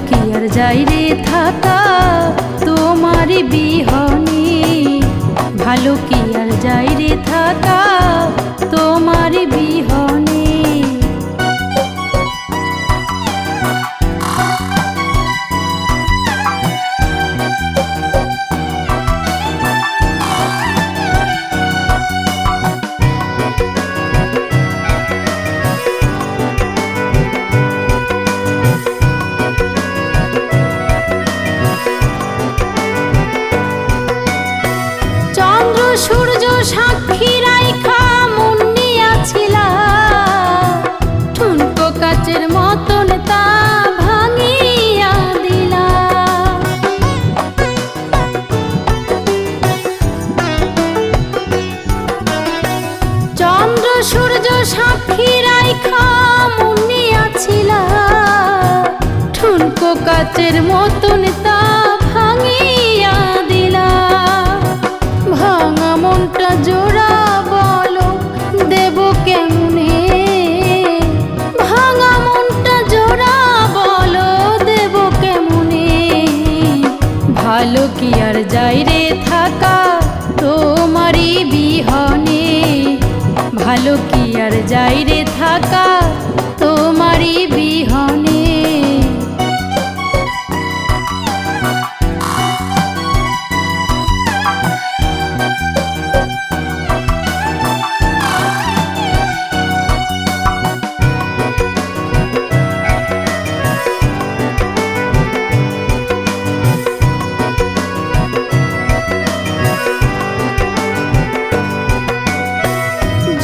কি আর যাই রে থাকা তোমারই বিহনে, ভালো কি আর যাই রে থাকা তোমারই বিহনে। সূর্য সাক্ষী রাইখা মন নিয়াছিলা, ঠুনকো কাচের মতন তা ভাঙিয়া দিলা। চন্দ্র সূর্য সাক্ষী রাইখা মন নিয়াছিলা, ঠুনকো কাচের মতন তা ভাঙিয়া দিলা। ভাঙা মনটা জোড়া বলো দেব কেমনে, ভাঙা মনটা জোড়া বলো দেব কেমনে। ভালো কি আর যাই রে থাকা তোমারই বিহনে, ভালো কি আর যাই রে থাকা তোমারই বিহনে।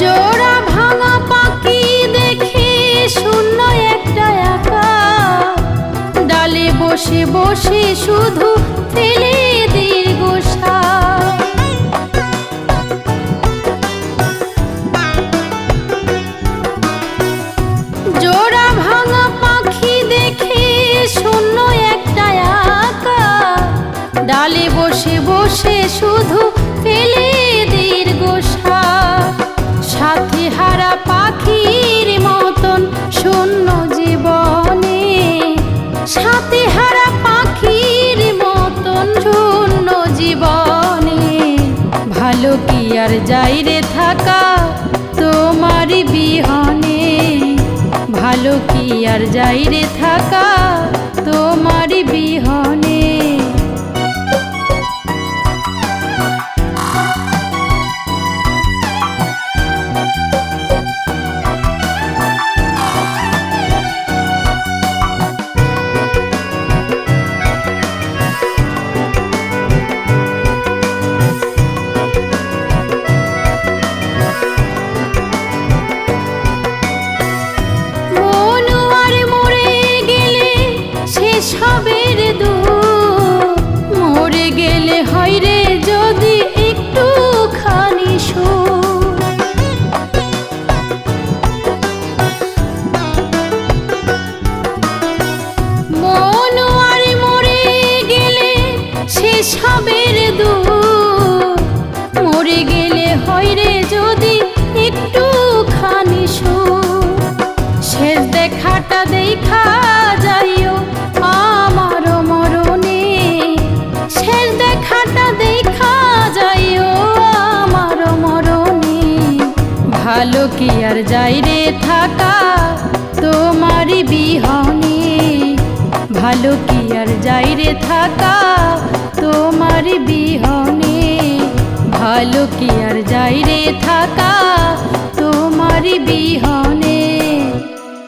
জোড়া ভাঙা পাখি দেখে শূন্য একটা একা, ডালে বসে বসে শুধু ফেলে দীর্ঘশ্বাস। জোড়া ভাঙা পাখি দেখে শূন্য একটা একা, ডালে বসে বসে শুধু ফেলে দীর্ঘশ্বাস। সাথী হারা পাখির মতন শূন্য জীবনে, সাথী হারা পাখির মতন শূন্য জীবনে। ভালো কি আর যাই রে থাকা তোমারই বিহনে, ভালো কি আর যাই রে থাকা তোমারই বিহনে। সবের দুঃখ মরে গেলে হয় রে যদি একটুখানি সুখ। মন আর মরে গেলে শেষ সবের দুঃখ, মরে গেলে হয় রে যদি একটুখানি সুখ। শেষ দেখাটা দেখা যাইও আমার মরণে, শেষ দেখাটা দেখা যাইও আমার মরণে। ভালো কি আর যাই রে থাকা তোমারই বিহনে, ভালো কি আর যাই রে থাকা তোমারই বিহনে, ভালো কি আর যাই রে থাকা তোমারই বিহনে।